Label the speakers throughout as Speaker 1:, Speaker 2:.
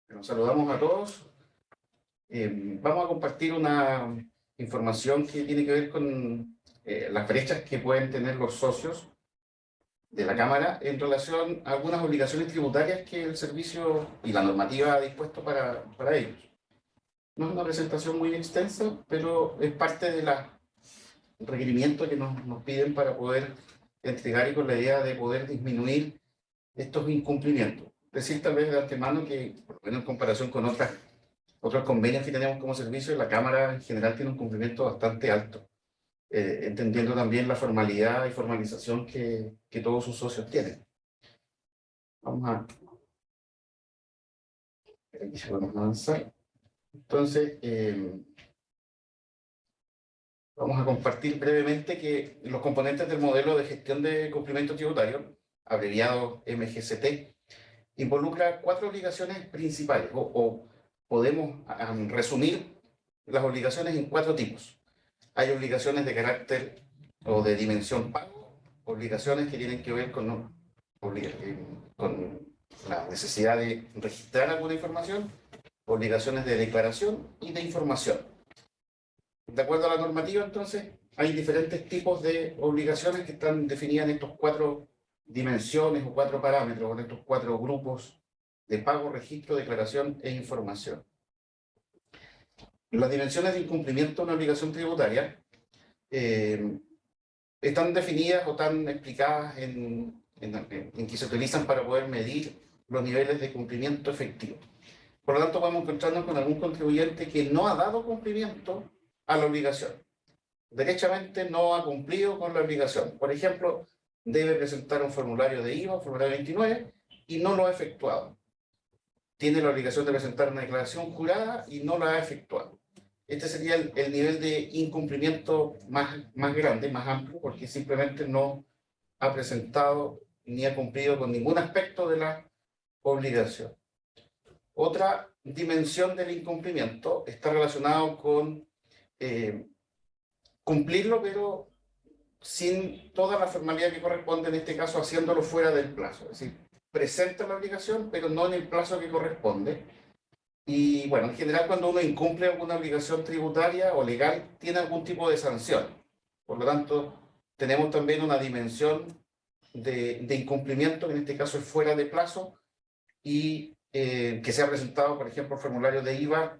Speaker 1: Nos saludamos a todos. Vamos a compartir una información que tiene que ver con las brechas que pueden tener los socios de la Cámara en relación a algunas obligaciones tributarias que el servicio y la normativa ha dispuesto para ellos. No es una presentación muy extensa, pero es parte de los requerimientos que nos piden para poder entregar y con la idea de poder disminuir estos incumplimientos. Decir tal vez de antemano que, por lo menos en comparación con otros convenios que tenemos como servicio, la Cámara en general tiene un cumplimiento bastante alto, entendiendo también la formalidad y formalización que todos sus socios tienen. Vamos a ver si podemos avanzar. Entonces, vamos a compartir brevemente que los componentes del modelo de gestión de cumplimiento tributario, abreviado MGCT, involucra 4 obligaciones principales, o podemos resumir las obligaciones en 4 tipos. Hay obligaciones de carácter o de dimensión pago, obligaciones que tienen que ver con la necesidad de registrar alguna información, obligaciones de declaración y de información. De acuerdo a la normativa, entonces, hay diferentes tipos de obligaciones que están definidas en estos 4 dimensiones o 4 parámetros, en estos 4 grupos de pago, registro, declaración e información. Las dimensiones de incumplimiento de una obligación tributaria están definidas o están explicadas en que se utilizan para poder medir los niveles de cumplimiento efectivo. Por lo tanto, vamos a encontrarnos con algún contribuyente que no ha dado cumplimiento a la obligación. Derechamente no ha cumplido con la obligación. Por ejemplo, debe presentar un formulario de IVA, formulario 29, y no lo ha efectuado. Tiene la obligación de presentar una declaración jurada y no la ha efectuado. Este sería el nivel de incumplimiento más grande, más amplio, porque simplemente no ha presentado ni ha cumplido con ningún aspecto de la obligación. Otra dimensión del incumplimiento está relacionado con cumplirlo, pero sin toda la formalidad que corresponde, en este caso haciéndolo fuera del plazo. Es decir, presenta la obligación, pero no en el plazo que corresponde. Y bueno, en general cuando uno incumple alguna obligación tributaria o legal, tiene algún tipo de sanción. Por lo tanto, tenemos también una dimensión de incumplimiento, que en este caso es fuera de plazo, y que se ha presentado, por ejemplo, formulario de IVA,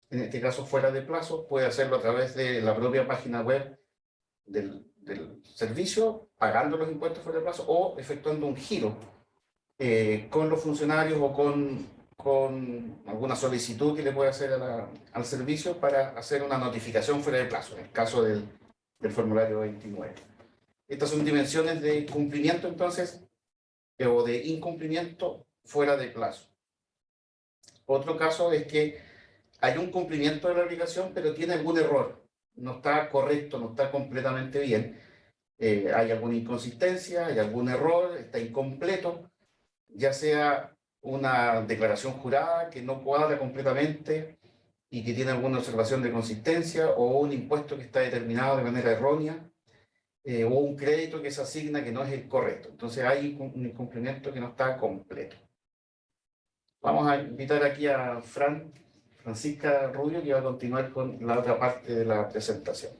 Speaker 1: en este caso fuera de plazo, puede hacerlo a través de la propia página web del servicio, pagando los impuestos fuera de plazo, o efectuando un giro con los funcionarios o con alguna solicitud que le puede hacer al servicio para hacer una notificación fuera de plazo, en el caso del formulario 29. Estas son dimensiones de cumplimiento, entonces, o de incumplimiento fuera de plazo. Otro caso es que hay un cumplimiento de la obligación, pero tiene algún error. No está correcto, no está completamente bien. Hay alguna inconsistencia, hay algún error, está incompleto, ya sea una declaración jurada que no cuadra completamente y que tiene alguna observación de consistencia, o un impuesto que está determinado de manera errónea, o un crédito que se asigna que no es el correcto. Entonces hay un incumplimiento que no está completo. Vamos a invitar aquí a Francisca Rubio, que va a continuar con la otra parte de la presentación.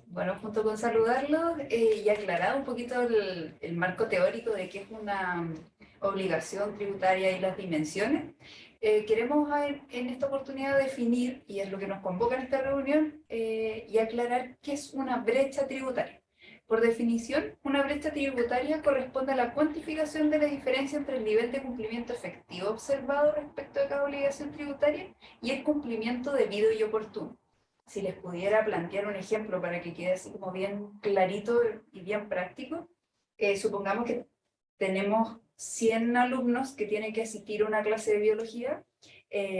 Speaker 2: Bueno, junto con saludarlos y aclarar un poquito el marco teórico de qué es una obligación tributaria y las dimensiones, queremos en esta oportunidad definir, y es lo que nos convoca en esta reunión, y aclarar qué es una brecha tributaria. Por definición, una brecha tributaria corresponde a la cuantificación de la diferencia entre el nivel de cumplimiento efectivo observado respecto a cada obligación tributaria y el cumplimiento debido y oportuno. Si les pudiera plantear un ejemplo para que quede así como bien clarito y bien práctico, supongamos que tenemos 100 alumnos que tienen que asistir a una clase de biología,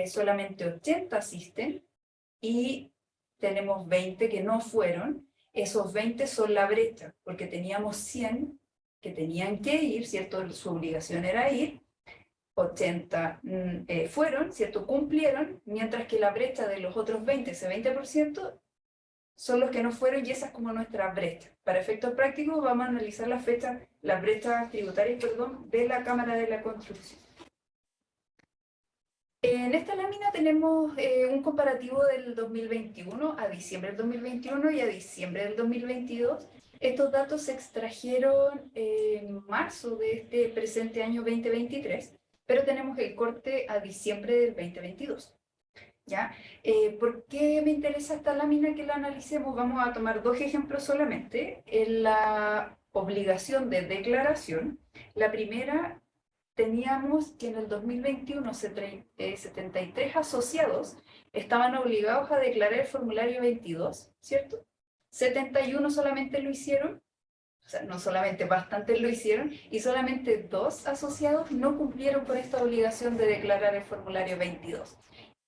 Speaker 2: solamente 80 asisten y tenemos 20 que no fueron. Esos 20 son la brecha, porque teníamos 100 que tenían que ir, ¿cierto? Su obligación era ir, 80 fueron, ¿cierto? Cumplieron, mientras que la brecha de los otros 20, ese 20%, son los que no fueron, y esa es como nuestra brecha. Para efectos prácticos vamos a analizar las brechas tributarias, de la Cámara de la Construcción. En esta lámina tenemos un comparativo del 2021 a diciembre del 2021 y a diciembre del 2022. Estos datos se extrajeron en marzo de este presente año 2023, pero tenemos el corte a diciembre del 2022. ¿Ya? ¿Por qué me interesa esta lámina que la analicemos? Vamos a tomar dos ejemplos solamente. En la obligación de declaración, la primera, teníamos que en el 2021 73 asociados estaban obligados a declarar el formulario 22, ¿cierto? 71 solamente lo hicieron, o sea, no solamente, bastantes lo hicieron, y solamente 2 asociados no cumplieron con esta obligación de declarar el formulario 22.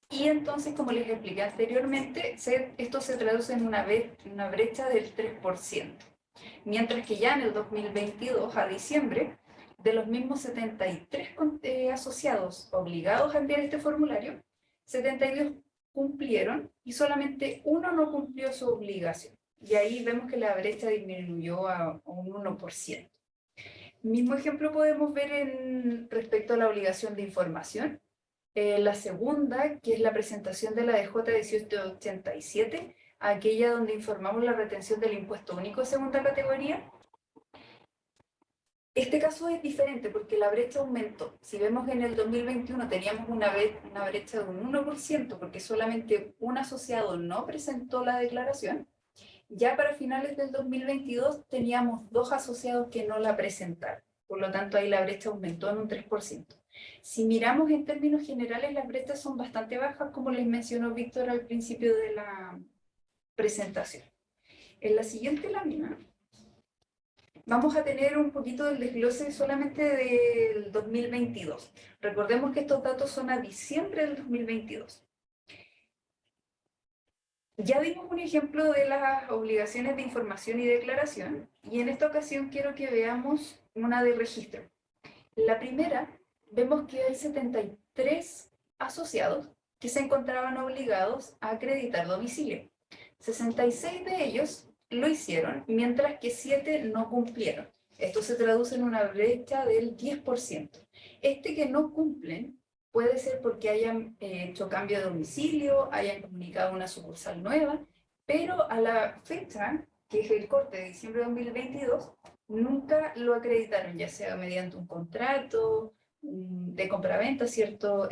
Speaker 2: Y entonces, como les expliqué anteriormente, esto se traduce en una brecha del 3%. Mientras que ya en el 2022, a diciembre, de los mismos 73 asociados obligados a enviar este formulario, 72 cumplieron y solamente uno no cumplió su obligación. Y ahí vemos que la brecha disminuyó a un 1%. Mismo ejemplo podemos ver respecto a la obligación de información. La segunda, que es la presentación de la DJ 1887, aquella donde informamos la retención del impuesto único de segunda categoría. Este caso es diferente porque la brecha aumentó. Si vemos que en el 2021 teníamos una brecha de un 1% porque solamente un asociado no presentó la declaración, ya para finales del 2022 teníamos 2 asociados que no la presentaron. Por lo tanto, ahí la brecha aumentó en un 3%. Si miramos en términos generales, las brechas son bastante bajas, como les mencionó Víctor al principio de la presentación. En la siguiente lámina vamos a tener un poquito del desglose solamente del 2022. Recordemos que estos datos son a diciembre del 2022. Ya vimos un ejemplo de las obligaciones de información y declaración, y en esta ocasión quiero que veamos una de registro. La primera, vemos que hay 73 asociados que se encontraban obligados a acreditar domicilio. 66 de ellos lo hicieron, mientras que 7 no cumplieron. Esto se traduce en una brecha del 10%. Este que no cumplen puede ser porque hayan hecho cambio de domicilio, hayan comunicado una sucursal nueva, pero a la fecha, que es el corte de diciembre de 2022, nunca lo acreditaron, ya sea mediante un contrato de compraventa, ¿cierto?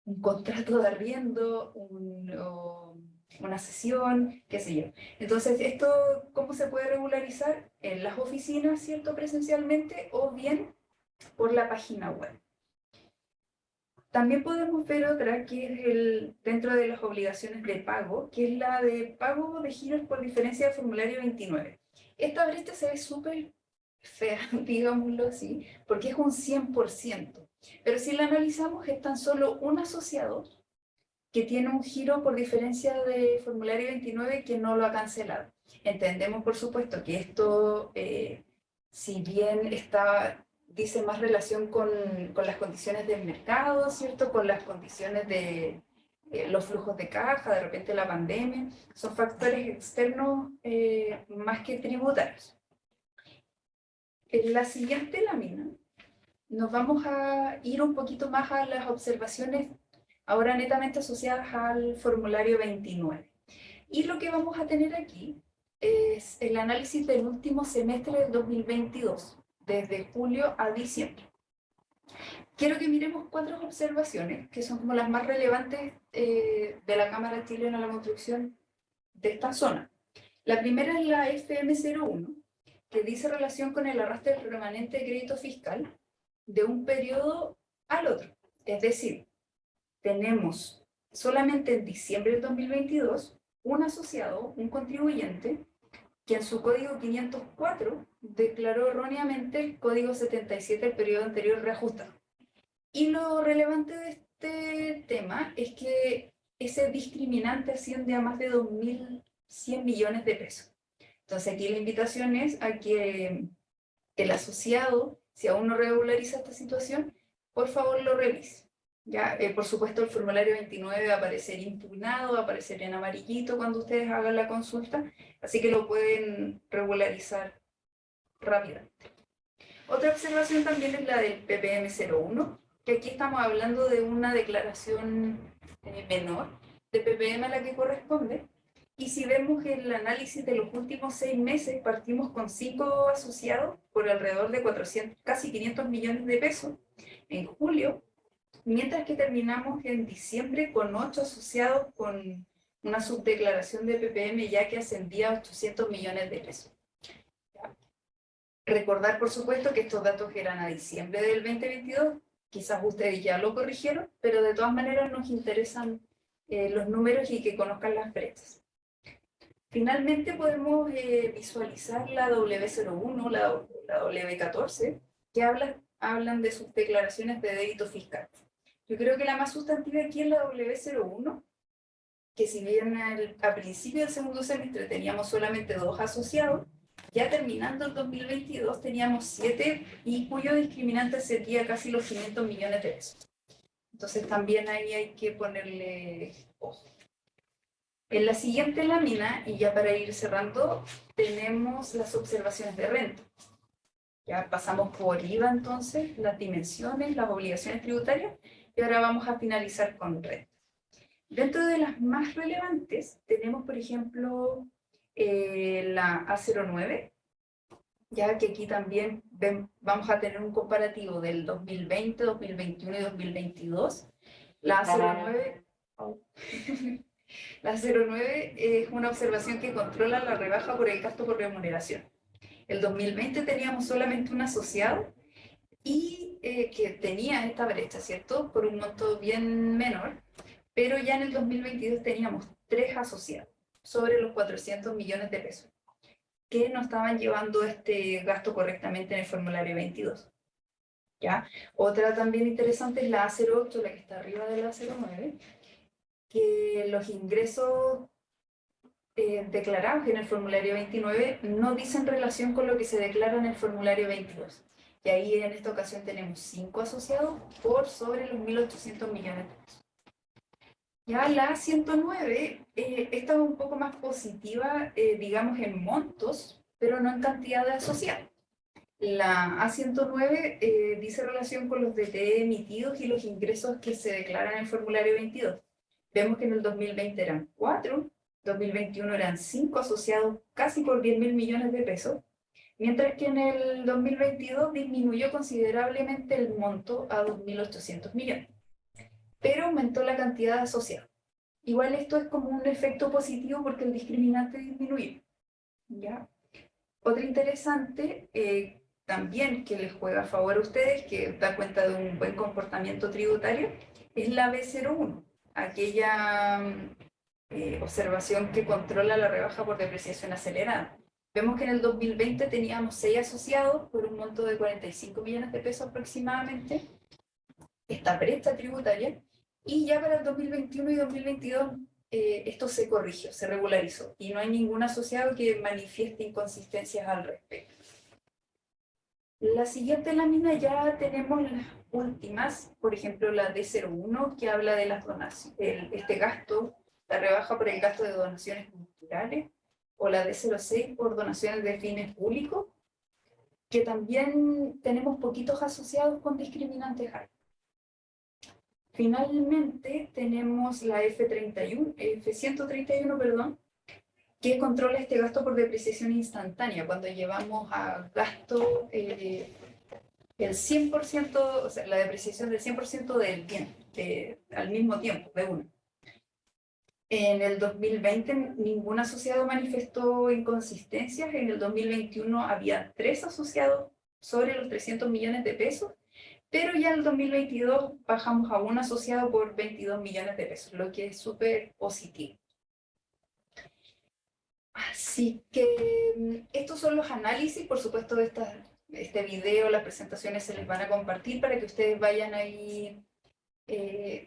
Speaker 2: Un contrato de arriendo, una sesión, qué sé yo. Entonces, ¿esto cómo se puede regularizar? En las oficinas, ¿cierto? Presencialmente o bien por la página web. También podemos ver otra que es dentro de las obligaciones de pago, que es la de pago de giros por diferencia de formulario 29. Esta brecha se ve súper fea, digámoslo así, porque es un 100%. Pero si la analizamos, es tan solo un asociado que tiene un giro por diferencia de formulario 29 que no lo ha cancelado. Entendemos, por supuesto, que esto, si bien dice más relación con las condiciones del mercado, ¿cierto? Con las condiciones de los flujos de caja, de repente la pandemia, son factores externos más que tributarios. En la siguiente lámina nos vamos a ir un poquito más a las observaciones ahora netamente asociadas al formulario 29. Y lo que vamos a tener aquí es el análisis del último semestre del 2022, desde julio a diciembre. Quiero que miremos 4 observaciones, que son como las más relevantes de la Cámara Chilena de la Construcción de esta zona. La primera es la FM01, que dice relación con el arrastre del remanente de crédito fiscal de un periodo al otro. Es decir, tenemos solamente en diciembre del 2022 un asociado, un contribuyente, que en su código 504 declaró erróneamente el código 77 del periodo anterior reajustado. Y lo relevante de este tema es que ese discriminante asciende a más de 2.100 millones de pesos. Entonces aquí la invitación es a que el asociado, si aún no regulariza esta situación, por favor lo revise. Ya, por supuesto, el formulario 29 va a aparecer impugnado, va a aparecer en amarillito cuando ustedes hagan la consulta, así que lo pueden regularizar rápidamente. Otra observación también es la del PPM 01, que aquí estamos hablando de una declaración menor de ppm a la que corresponde. Y si vemos el análisis de los últimos 6 meses, partimos con 5 asociados por alrededor de 400, casi 500 millones de pesos en julio, mientras que terminamos en diciembre con 8 asociados con una subdeclaración de ppm ya que ascendía a 800 millones de pesos. Recordar, por supuesto, que estos datos eran a diciembre del 2022, quizás ustedes ya lo corrigieron, pero de todas maneras nos interesan los números y que conozcan las brechas. Finalmente podemos visualizar la W01, la W14, que hablan de sus declaraciones de débito fiscal. Yo creo que la más sustantiva aquí es la W01, que si bien a principio del segundo semestre teníamos solamente 2 asociados, ya terminando el 2022 teníamos 7 y cuyo discriminante sería casi los 500 millones de pesos. Entonces también ahí hay que ponerle ojo. En la siguiente lámina, y ya para ir cerrando, tenemos las observaciones de renta. Ya pasamos por IVA entonces, las dimensiones, las obligaciones tributarias, y ahora vamos a finalizar con renta. Dentro de las más relevantes tenemos, por ejemplo, la A09, ya que aquí también vamos a tener un comparativo del 2020, 2021 y 2022. La A09... Oh. La 09 es una observación que controla la rebaja por el gasto por remuneración. El 2020 teníamos solamente un asociado y que tenía esta brecha, ¿cierto? Por un monto bien menor, pero ya en el 2022 teníamos 3 asociados sobre los 400 millones de pesos que no estaban llevando este gasto correctamente en el formulario 22. ¿Ya? Otra también interesante es la A08, la que está arriba de la A09, que los ingresos declarados en el formulario 29 no dicen relación con lo que se declara en el formulario 22. Y ahí en esta ocasión tenemos 5 asociados por sobre los 1.800 millones de pesos. Ya la A109, esta es un poco más positiva, digamos, en montos, pero no en cantidad de asociados. La A109 dice relación con los DTE emitidos y los ingresos que se declaran en el formulario 22. Vemos que en el 2020 eran 4, 2021 eran 5 asociados casi por 10.000 millones de pesos, mientras que en el 2022 disminuyó considerablemente el monto a 2.800 millones, pero aumentó la cantidad de asociados. Igual esto es como un efecto positivo porque el discriminante disminuyó. ¿Ya? Otro interesante, también que les juega a favor a ustedes, que da cuenta de un buen comportamiento tributario, es la B01, aquella observación que controla la rebaja por depreciación acelerada. Vemos que en el 2020 teníamos 6 asociados por un monto de 45 millones de pesos aproximadamente, esta brecha tributaria, y ya para el 2021 y 2022 esto se corrigió, se regularizó, y no hay ningún asociado que manifieste inconsistencias al respecto. La siguiente lámina ya tenemos las últimas, por ejemplo la D01, que habla de las donaciones, este gasto, la rebaja por el gasto de donaciones culturales, o la D06 por donaciones de fines públicos, que también tenemos poquitos asociados con discriminantes altos. Finalmente tenemos la F131, perdón, que controla este gasto por depreciación instantánea, cuando llevamos a gasto el 100%, o sea, la depreciación del 100% del bien, al mismo tiempo, de uno. En el 2020 ningún asociado manifestó inconsistencias, en el 2021 había 3 asociados sobre los 300 millones de pesos, pero ya en el 2022 bajamos a un asociado por 22 millones de pesos, lo que es súper positivo. Así que estos son los análisis, por supuesto, de este video, las presentaciones se les van a compartir para que ustedes vayan ahí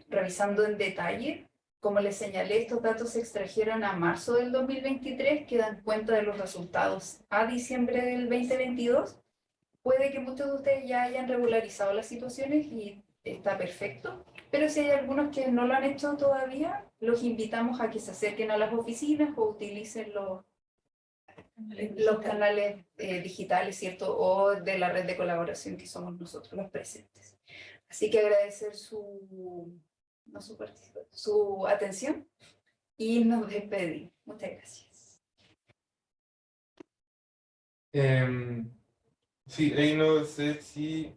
Speaker 2: revisando en detalle. Como les señalé, estos datos se extrajeron a marzo del 2023, que dan cuenta de los resultados a diciembre del 2022. Puede que muchos de ustedes ya hayan regularizado las situaciones y está perfecto, pero si hay algunos que no lo han hecho todavía, los invitamos a que se acerquen a las oficinas o utilicen los canales digitales, ¿cierto? O de la red de colaboración que somos nosotros los presentes. Así que agradecer no su participación, su atención y nos despedimos. Muchas gracias.
Speaker 3: Sí, ahí no sé si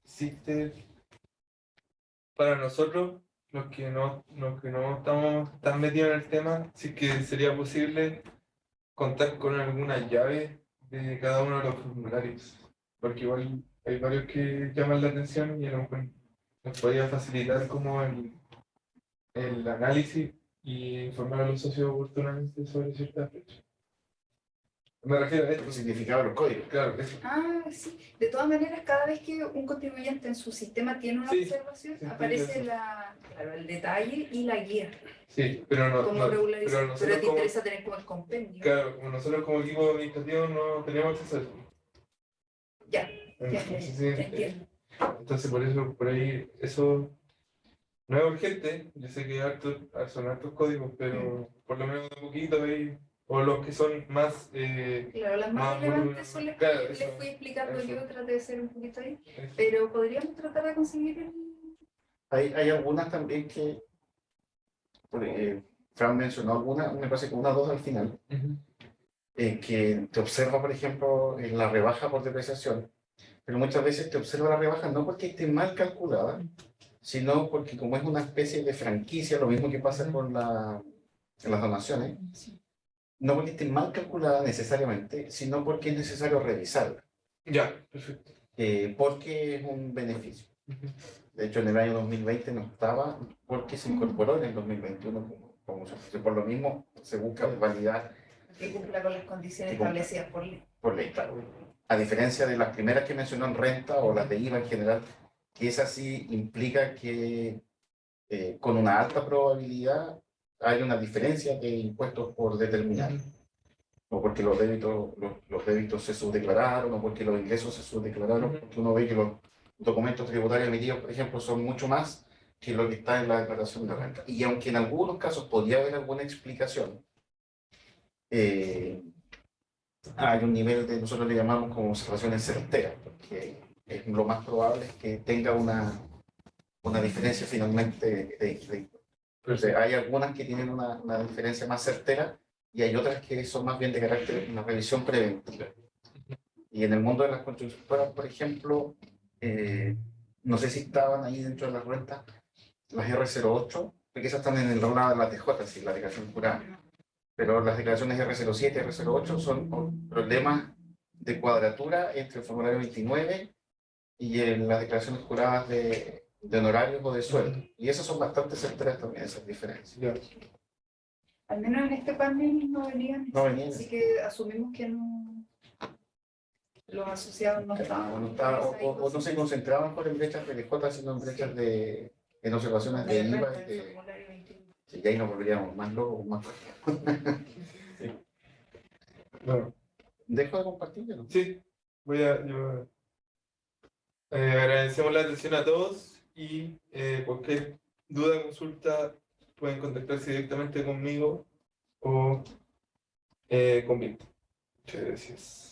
Speaker 3: existe para nosotros, los que no estamos tan metidos en el tema, sí que sería posible contar con alguna llave de cada uno de los formularios, porque igual hay varios que llaman la atención y a lo mejor nos podría facilitar como el análisis y informar a los socios oportunamente sobre ciertas fechas. Me refiero a
Speaker 1: El
Speaker 3: esto.
Speaker 1: significado de los códigos.
Speaker 3: Claro, eso.
Speaker 2: Ah, sí. De todas maneras, cada vez que un contribuyente en su sistema tiene una
Speaker 3: Sí,
Speaker 2: observación,
Speaker 3: sí,
Speaker 2: aparece
Speaker 3: eso.
Speaker 2: claro, el detalle y la guía.
Speaker 3: Sí, pero no,
Speaker 2: Como
Speaker 3: no,
Speaker 2: regularizar.
Speaker 3: pero
Speaker 2: Pero
Speaker 3: nosotros
Speaker 2: te
Speaker 3: como,
Speaker 2: interesa tener como el compendio.
Speaker 3: claro, como nosotros como equipo administrativo no tenemos acceso a eso.
Speaker 2: Ya,
Speaker 3: Entonces,
Speaker 2: te entiendo.
Speaker 3: entonces por eso, por ahí, eso no es urgente. Yo sé que son hartos códigos, pero por lo menos un poquito ahí, o los que son más,
Speaker 2: Claro, las más
Speaker 3: más
Speaker 2: relevantes son las que
Speaker 3: claro,
Speaker 2: les
Speaker 3: eso,
Speaker 2: fui explicando
Speaker 3: eso.
Speaker 2: yo, traté de ser un poquito ahí.
Speaker 3: eso.
Speaker 2: Pero podríamos tratar de conseguir
Speaker 1: Hay algunas también que, Fran mencionó algunas, me parece que una o dos al final,
Speaker 3: Ujú.
Speaker 1: que te observa, por ejemplo, en la rebaja por depreciación, pero muchas veces te observa la rebaja no porque esté mal calculada, sino porque como es una especie de franquicia, lo mismo que pasa con en las donaciones, no porque esté mal calculada necesariamente, sino porque es necesario revisarla,
Speaker 3: Ya, perfecto.
Speaker 1: porque es un beneficio.
Speaker 3: Ujú.
Speaker 1: De hecho, en el año 2020 no estaba porque se incorporó en el 2021 por lo mismo se busca validar
Speaker 2: que cumpla con las condiciones
Speaker 1: que cumpla.
Speaker 2: establecidas por ley.
Speaker 1: por ley, claro. A diferencia de las primeras que mencionó en renta o las de IVA en general, que esa sí implica que con una alta probabilidad hay una diferencia de impuestos por determinar,
Speaker 3: Ujú.
Speaker 1: o porque los débitos se subdeclararon, o porque los ingresos se subdeclararon,
Speaker 3: Ujú.
Speaker 1: porque uno ve que los documentos tributarios emitidos, por ejemplo, son mucho más que lo que está en la declaración de renta. Y aunque en algunos casos podría haber alguna explicación, hay un nivel de, nosotros le llamamos como observaciones certeras, porque lo más probable es que tenga una diferencia finalmente entonces, hay algunas que tienen una diferencia más certera y hay otras que son más bien de carácter, una revisión preventiva. Y en el mundo de las constructoras, por ejemplo, no sé si estaban ahí dentro de las rentas las R08, porque esas están en el lado de las DJ, sí, la declaración jurada. Pero las declaraciones R07 y R08 son problemas de cuadratura entre el formulario 29 y en las declaraciones juradas de honorarios o de sueldo. Y esas son bastante certeras también, esas diferencias.
Speaker 3: Ya.
Speaker 2: Al menos en este panel no venían,
Speaker 1: No venían.
Speaker 2: así que asumimos que no, los asociados no estaban.
Speaker 1: O no se concentraban por en brechas de DJ, sino en brechas en observaciones de IVA y de...
Speaker 2: formulario 21.
Speaker 1: Y ahí nos volveríamos más locos, más...
Speaker 3: Bueno,
Speaker 1: ¿Dejo de compartir o no?
Speaker 3: sí, agradecemos la atención a todos y cualquier duda, consulta, pueden contactarse directamente conmigo o con Víctor. Muchas gracias.